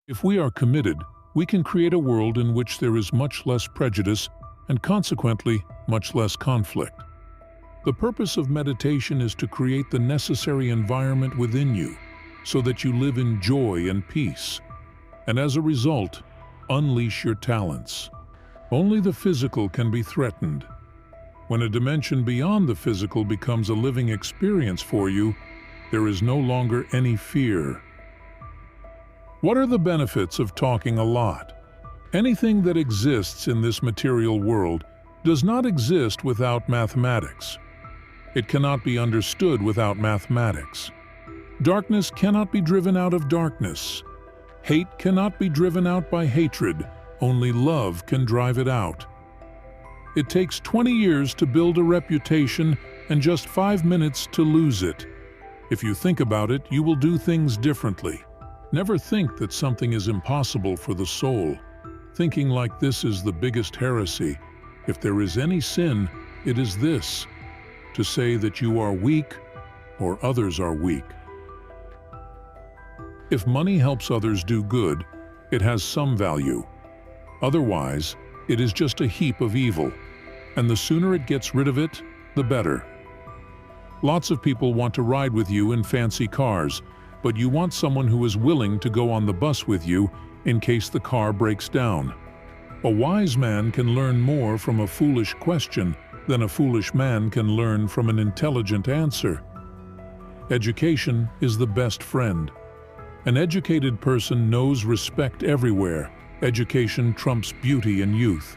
If we are committed, we can create a world in which there is much less prejudice and consequently much less conflict. The purpose of meditation is to create the necessary environment within you so that you live in joy and peace, and as a result, unleash your talents. Only the physical can be threatened. When a dimension beyond the physical becomes a living experience for you, there is no longer any fear. What are the benefits of talking a lot? Anything that exists in this material world does not exist without mathematics. It cannot be understood without mathematics. Darkness cannot be driven out of darkness. Hate cannot be driven out by hatred. Only love can drive it out. It takes 20 years to build a reputation and just 5 minutes to lose it. If you think about it, you will do things differently. Never think that something is impossible for the soul. Thinking like this is the biggest heresy. If there is any sin, it is this: to say that you are weak or others are weak. If money helps others do good, it has some value. Otherwise, it is just a heap of evil, and the sooner it gets rid of it, the better. Lots of people want to ride with you in fancy cars, but you want someone who is willing to go on the bus with you in case the car breaks down. A wise man can learn more from a foolish question than a foolish man can learn from an intelligent answer. Education is the best friend. An educated person knows respect everywhere. Education trumps beauty and youth.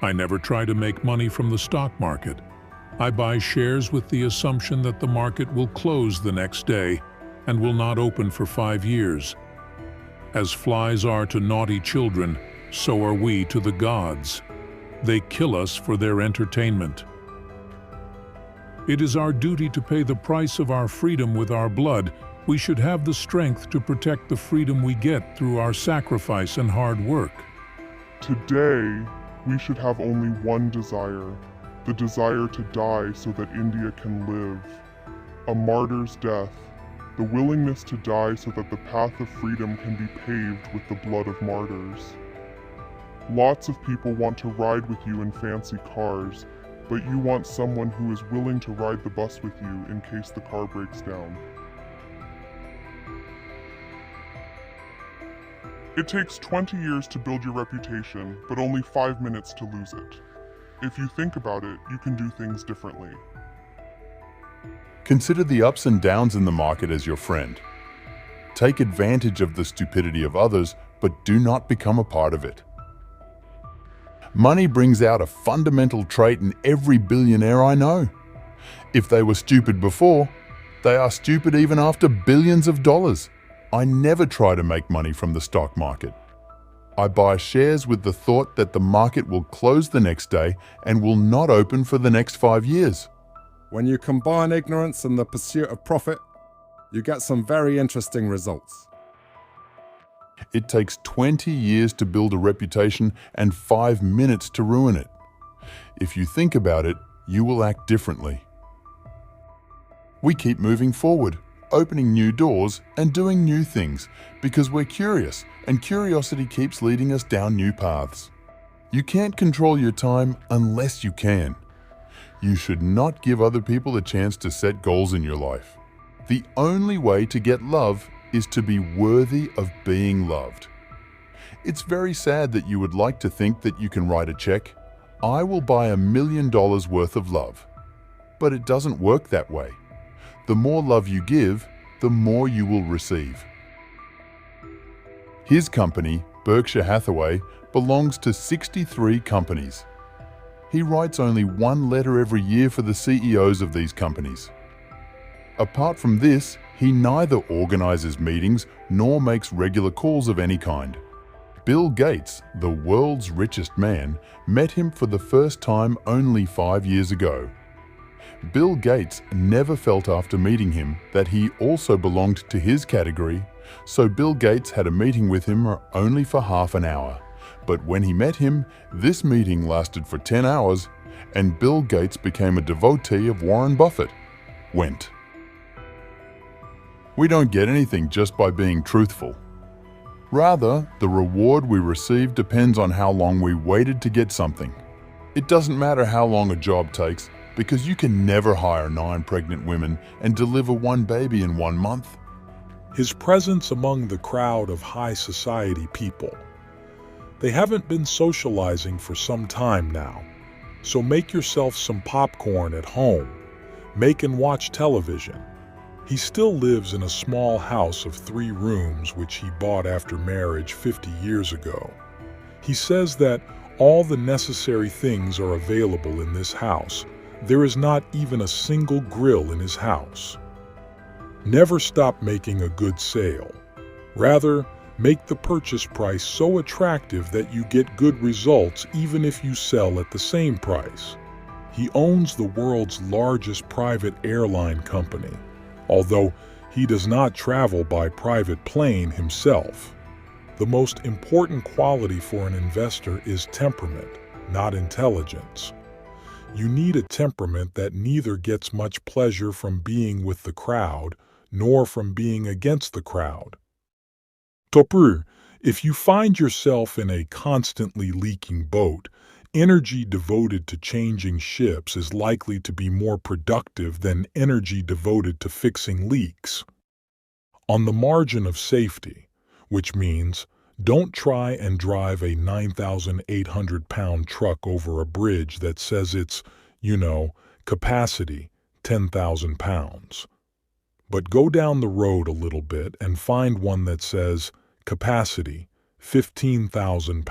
I never try to make money from the stock market. I buy shares with the assumption that the market will close the next day and will not open for 5 years. As flies are to naughty children, so are we to the gods. They kill us for their entertainment. It is our duty to pay the price of our freedom with our blood. We should have the strength to protect the freedom we get through our sacrifice and hard work. Today, we should have only one desire, the desire to die so that India can live. A martyr's death, the willingness to die so that the path of freedom can be paved with the blood of martyrs. Lots of people want to ride with you in fancy cars, but you want someone who is willing to ride the bus with you in case the car breaks down. It takes 20 years to build your reputation, but only 5 minutes to lose it. If you think about it, you can do things differently. Consider the ups and downs in the market as your friend. Take advantage of the stupidity of others, but do not become a part of it. Money brings out a fundamental trait in every billionaire I know. If they were stupid before, they are stupid even after billions of dollars. I never try to make money from the stock market. I buy shares with the thought that the market will close the next day and will not open for the next 5 years. When you combine ignorance and the pursuit of profit, you get some very interesting results. It takes 20 years to build a reputation and 5 minutes to ruin it. If you think about it, you will act differently. We keep moving forward, opening new doors and doing new things because we're curious, and curiosity keeps leading us down new paths. You can't control your time unless you can. You should not give other people a chance to set goals in your life. The only way to get love is to be worthy of being loved. It's very sad that you would like to think that you can write a check, "I will buy $1 million worth of love." But it doesn't work that way. The more love you give, the more you will receive. His company, Berkshire Hathaway, belongs to 63 companies. He writes only 1 letter every year for the CEOs of these companies. Apart from this, he neither organizes meetings nor makes regular calls of any kind. Bill Gates, the world's richest man, met him for the first time only 5 years ago. Bill Gates never felt after meeting him that he also belonged to his category, so Bill Gates had a meeting with him only for half an hour. But when he met him, this meeting lasted for 10 hours, and Bill Gates became a devotee of Warren Buffett. We don't get anything just by being truthful. Rather, the reward we receive depends on how long we waited to get something. It doesn't matter how long a job takes, because you can never hire 9 pregnant women and deliver 1 baby in 1 month. His presence among the crowd of high society people. They haven't been socializing for some time now, so make yourself some popcorn at home. Make and watch television. He still lives in a small house of 3 rooms which he bought after marriage 50 years ago. He says that all the necessary things are available in this house. There is not even a single grill in his house. Never stop making a good sale. Rather, make the purchase price so attractive that you get good results even if you sell at the same price. He owns the world's largest private airline company, although he does not travel by private plane himself. The most important quality for an investor is temperament, not intelligence. You need a temperament that neither gets much pleasure from being with the crowd nor from being against the crowd. Topru, if you find yourself in a constantly leaking boat, energy devoted to changing ships is likely to be more productive than energy devoted to fixing leaks. On the margin of safety, which means don't try and drive a 9,800-pound truck over a bridge that says it's, capacity 10,000 pounds. But go down the road a little bit and find one that says capacity 15,000 pounds.